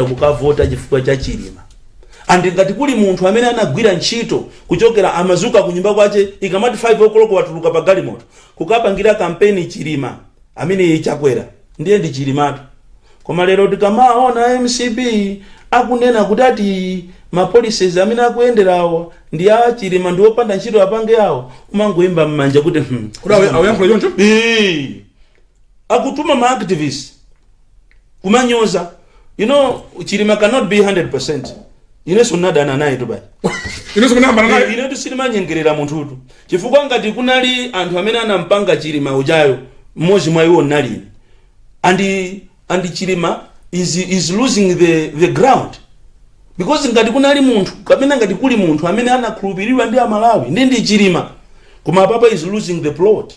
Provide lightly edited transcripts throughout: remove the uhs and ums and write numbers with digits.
kukavota chifukwa cha Chilima. Andi ngati kuli munthu amene anagwira ntchito kuchokera amazuka kunyumba kwache ikamati 5 o'clock watuluka pa galimoto kukapangira kampeni Chilima amene chakwera ndiye ndi Chilimatu. Koma lero tikamaona MCB akunena kuti ati ma policies amene akuyenderawo ndi a Chilima ndi opanda ntchito apange yawo umangoimba mmanja kuti kuti ayankhula choncho akutuma ma activists kumanyoza. You know, Chilima cannot be 100%. Ine sunadana naye to bai. Ine sunadana naye. Ine tusilima nyengerera munthutu. Chifukwa ngati kunali anthu amene anampanga Chilima ujayo mmozi mwa iwo nali. And Chilima is losing the ground. Because ngati kunali munthu kapena ngati kuli munthu amene anakhulupirirwa ndi Amalawi ndi Chilima. Koma papa is losing the plot.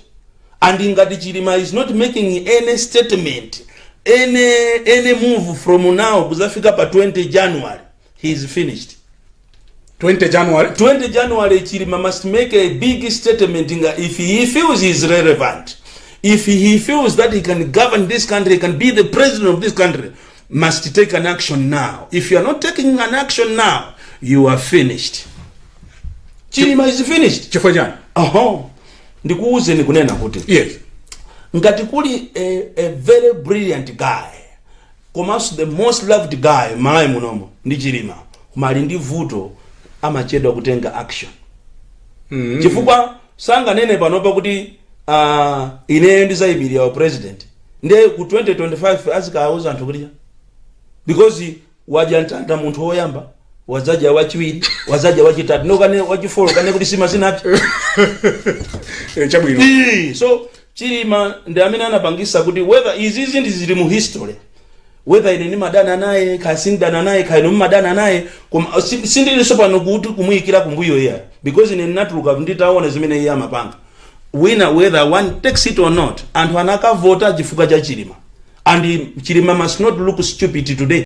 And ngati Chilima is not making any statement, any move from now kuzafika pa 20 January, he is finished. 20 January Chilima must make a big statement if he feels he is relevant. If he feels that he can govern this country, he can be the president of this country, must take an action now. If you are not taking an action now, you are finished. Chilima is finished. Chifukwa jani? Ndikuuze nikunena kuti. Yes. Ngati kuli a very brilliant guy, komanso the most loved guy Malawi munomo ndi Chilima, kumali ndi vuto amachedwa kutenga action. Chifukwa sanga nene panopa kuti ine ndizayimirira wa president ndiye ku 2025 azikauza anthu kuti because waja ntanda munthu woyamba wazaja wachiwiri wazaja wachitatu nokane wachifolo kane kuti sima sinapi chabwino. So Chilima ndi amene anapangisa kuti whether izizi ndi zili mu history, whether ine ni madana naye kasindana naye kaino madana naye sindiliso pano kuti kumuyikira kumbuyo ya because ine natuluka nditaona zimene iye amapanga winner whether one takes it or not, anthu anakavota chifukwa cha Chilima, and Chilima must not look stupid today.